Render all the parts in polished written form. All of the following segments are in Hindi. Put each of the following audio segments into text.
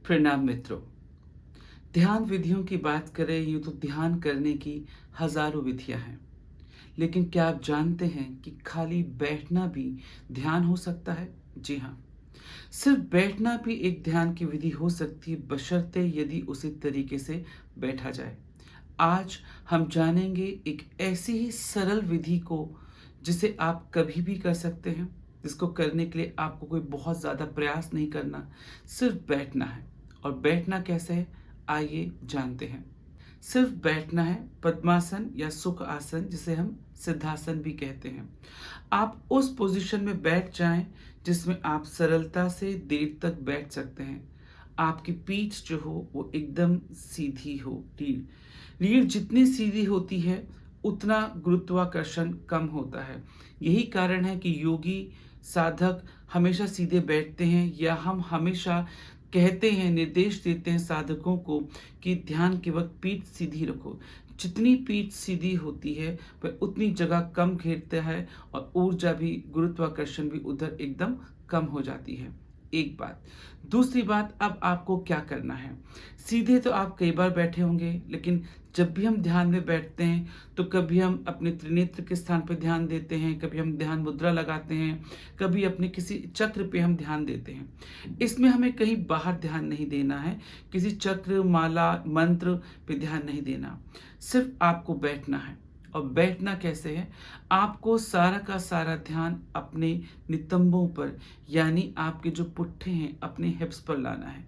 प्रणाम मित्रों। ध्यान विधियों की बात करें यूँ तो ध्यान करने की हज़ारों विधियाँ हैं। लेकिन क्या आप जानते हैं कि खाली बैठना भी ध्यान हो सकता है? जी हाँ, सिर्फ़ बैठना भी एक ध्यान की विधि हो सकती है बशर्ते यदि उसी तरीके से बैठा जाए। आज हम जानेंगे एक ऐसी ही सरल विधि को जिसे आप कभी भी कर सकते हैं, जिसको करने के लिए आपको कोई बहुत ज़्यादा प्रयास नहीं करना, सिर्फ़ बैठना है। और बैठना कैसे है? आइए जानते हैं। सिर्फ़ बैठना है, पद्मासन या सुख आसन जिसे हम सिद्धासन भी कहते हैं। आप उस पोज़ीशन में बैठ जाएँ जिसमें आप सरलता से देर तक बैठ सकते हैं। आपकी पीठ जो हो वो एकदम सीधी हो, रीढ़ जितनी सीधी होती है उतना गुरुत्वाकर्षण कम होता है। यही कारण है कि योगी, साधक हमेशा सीधे बैठते हैं या हम हमेशा कहते हैं, निर्देश देते हैं साधकों को कि ध्यान के वक़्त पीठ सीधी रखो। जितनी पीठ सीधी होती है वह उतनी जगह कम घेरता है और ऊर्जा भी, गुरुत्वाकर्षण भी उधर एकदम कम हो जाती है। एक बात। दूसरी बात, अब आपको क्या करना है? सीधे तो आप कई बार बैठे होंगे, लेकिन जब भी हम ध्यान में बैठते हैं, तो कभी हम अपने त्रिनेत्र के स्थान पे ध्यान देते हैं, कभी हम ध्यान मुद्रा लगाते हैं, कभी अपने किसी चक्र पे हम ध्यान देते हैं। इसमें हमें कहीं बाहर ध्यान नहीं देना है, किसी चक्र, माला, मंत्र पे ध्यान नहीं देना। सिर्फ़ आपको बैठना है। और बैठना कैसे है? आपको सारा का सारा ध्यान अपने नितंबों पर, यानी आपके जो पुट्ठे हैं, अपने हिप्स पर लाना है।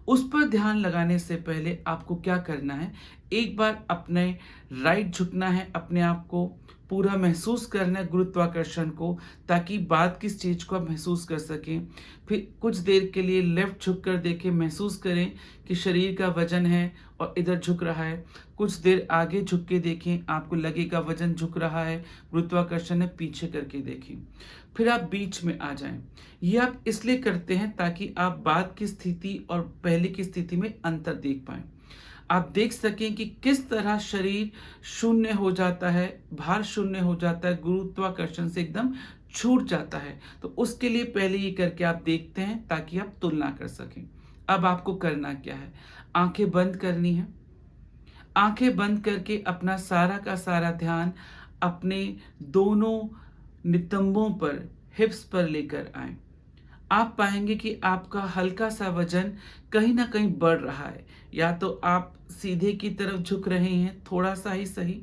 उस पर ध्यान लगाने से पहले आपको क्या करना है, एक बार अपने राइट झुकना है, अपने आप को पूरा महसूस करना है गुरुत्वाकर्षण को, ताकि बाद की स्टेज को आप महसूस कर सकें। फिर कुछ देर के लिए लेफ्ट झुक कर देखें, महसूस करें कि शरीर का वजन है और इधर झुक रहा है। कुछ देर आगे झुक के देखें, आपको लगेगा वजन झुक रहा है, गुरुत्वाकर्षण है, पीछे करके देखें। फिर आप बीच में आ जाएं। ये आप इसलिए करते हैं ताकि आप बाद की स्थिति और पहले की स्थिति में अंतर देख पाएँ। आप देख सकें कि किस तरह शरीर शून्य हो जाता है, भार शून्य हो जाता है, गुरुत्वाकर्षण से एकदम छूट जाता है। तो उसके लिए पहले ये करके आप देखते हैं ताकि आप तुलना कर सकें। अब आपको करना क्या है? आँखें बंद करनी है। आँखें बंद करके अपना सारा का सारा ध्यान अपने दोनों नितंबों पर, हिप्स पर लेकर आएँ। आप पाएँगे कि आपका हल्का-सा वज़न कहीं न कहीं बढ़ रहा है। या तो आप सीधे की तरफ झुक रहे हैं, थोड़ा-सा ही सही,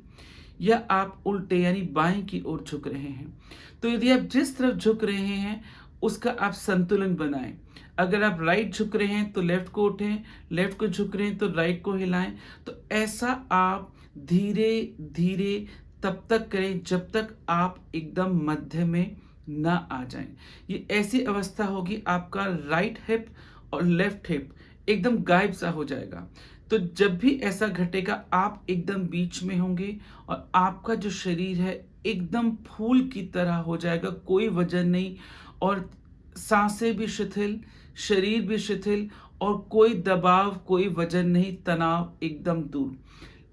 या आप उल्टे यानी बाएँ की ओर झुक रहे हैं। तो यदि आप जिस तरफ झुक रहे हैं, उसका आप संतुलन बनाएँ। अगर आप राइट झुक रहे हैं, तो लेफ्ट को उठें, लेफ्ट को झुक रहे हैं, तो राइट को हिलाएँ। तो ऐसा आप धीरे-धीरे तब तक करें जब तक आप एकदम मध्य में ना आ जाएँ। ये ऐसी अवस्था होगी, आपका राइट हिप और लेफ्ट हिप एकदम गायब सा हो जाएगा। तो जब भी ऐसा घटेगा, आप एकदम बीच में होंगे और आपका जो शरीर है एकदम फूल की तरह हो जाएगा, कोई वजन नहीं, और साँसें भी शिथिल, शरीर भी शिथिल, और कोई दबाव, कोई वजन नहीं, तनाव एकदम दूर।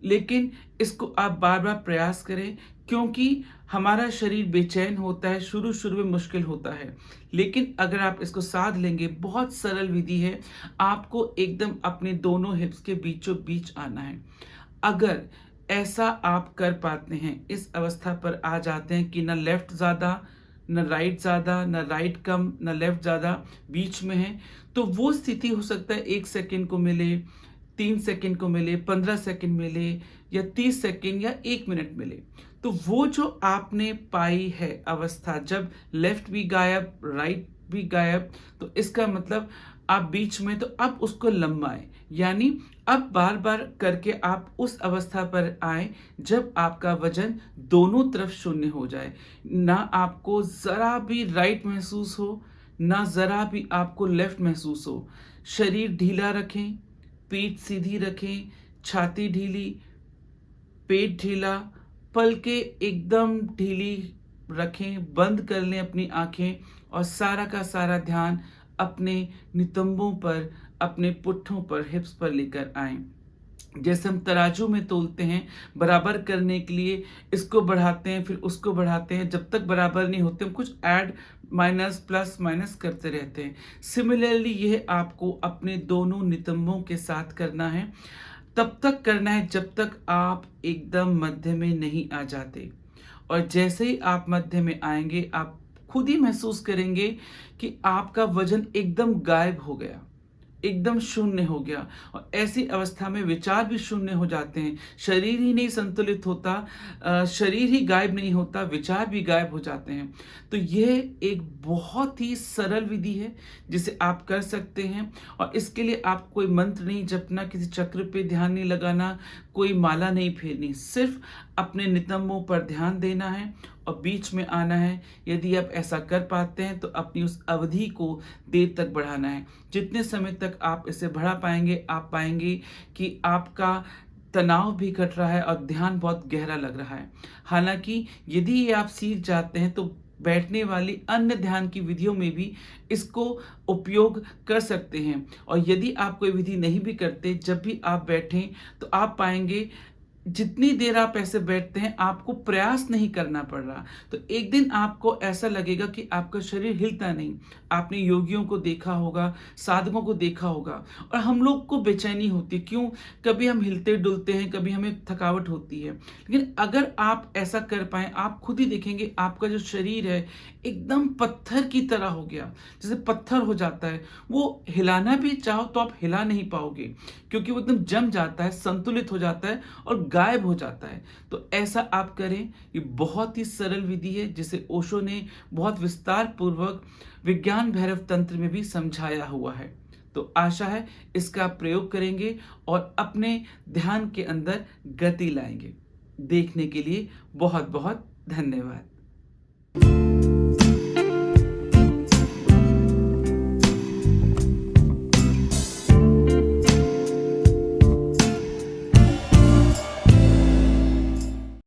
लेकिन इसको आप बार-बार प्रयास करें, क्योंकि हमारा शरीर बेचैन होता है, शुरू-शुरू में मुश्किल होता है। लेकिन अगर आप इसको साध लेंगे, बहुत सरल विधि है, आपको एकदम अपने दोनों हिप्स के बीचों-बीच आना है। अगर ऐसा आप कर पाते हैं, इस अवस्था पर आ जाते हैं कि ना लेफ्ट ज़्यादा, ना राइट ज़्यादा, ना राइट कम, ना लेफ्ट ज़्यादा, बीच में है, तो वो स्थिति हो सकता है 1 सेकंड को मिले, 3 सेकंड को मिले, 15 सेकंड मिले, या 30 सेकंड या 1 मिनट मिले। तो वो जो आपने पाई है अवस्था, जब लेफ्ट भी गायब, राइट भी गायब, तो इसका मतलब आप बीच में, तो अब उसको लंबाएँ। यानी अब बार-बार करके आप उस अवस्था पर आएँ जब आपका वज़न दोनों तरफ शून्य हो जाए। ना आपको ज़रा भी राइट महसूस हो, ना ज़रा भी आपको लेफ्ट महसूस हो। शरीर ढीला रखें, पीठ सीधी रखें, छाती ढीली, पेट ढीला, पलकें एकदम ढीली रखें, बंद कर लें अपनी आँखें, और सारा का सारा ध्यान अपने नितंबों पर, अपने पुट्ठों पर, हिप्स पर लेकर आएँ। जैसे हम तराजू में तोलते हैं, बराबर करने के लिए इसको बढ़ाते हैं, फिर उसको बढ़ाते हैं, जब तक बराबर नहीं होते हम कुछ ऐड माइनस प्लस माइनस करते रहते हैं। सिमिलरली यह आपको अपने दोनों नितंबों के साथ करना है। तब तक करना है जब तक आप एकदम मध्य में नहीं आ जाते, और जैसे ही आप मध्य में आएंगे आप खुद ही महसूस करेंगे कि आपका वजन एकदम गायब हो गया, एकदम शून्य हो गया। और ऐसी अवस्था में विचार भी शून्य हो जाते हैं, शरीर ही नहीं संतुलित होता, शरीर ही गायब नहीं होता, विचार भी गायब हो जाते हैं। तो यह एक बहुत ही सरल विधि है जिसे आप कर सकते हैं। और इसके लिए आप कोई मंत्र नहीं जपना, किसी चक्र पे ध्यान नहीं लगाना, कोई माला नहीं फेरनी, सिर्फ अपने नितंबों पर ध्यान देना है और बीच में आना है। यदि आप ऐसा कर पाते हैं तो अपनी उस अवधि को देर तक बढ़ाना है। जितने समय तक आप इसे बढ़ा पाएंगे, आप पाएंगे कि आपका तनाव भी घट रहा है और ध्यान बहुत गहरा लग रहा है। हालांकि यदि ये आप सीख जाते हैं तो बैठने वाली अन्य ध्यान की विधियों में भी इसको उपयोग कर सकते हैं। और यदि आप कोई विधि नहीं भी करते, जब भी आप बैठें तो आप पाएंगे जितनी देर आप ऐसे बैठते हैं आपको प्रयास नहीं करना पड़ रहा। तो एक दिन आपको ऐसा लगेगा कि आपका शरीर हिलता नहीं। आपने योगियों को देखा होगा, साधकों को देखा होगा, और हम लोग को बेचैनी होती है। क्यों? कभी हम हिलते डुलते हैं, कभी हमें थकावट होती है। लेकिन अगर आप ऐसा कर पाएं, आप खुद ही देखेंगे आपका जो शरीर है एकदम पत्थर की तरह हो गया, जैसे पत्थर हो जाता है। वो हिलाना भी चाहो तो आप हिला नहीं पाओगे, क्योंकि वो एकदम जम जाता है, संतुलित हो जाता है और गायब हो जाता है। तो ऐसा आप करें। ये बहुत ही सरल विधि है जिसे ओशो ने बहुत विस्तार पूर्वक विज्ञान भैरव तंत्र में भी समझाया हुआ है। तो आशा है इसका आप प्रयोग करेंगे और अपने ध्यान के अंदर गति लाएंगे। देखने के लिए बहुत बहुत धन्यवाद।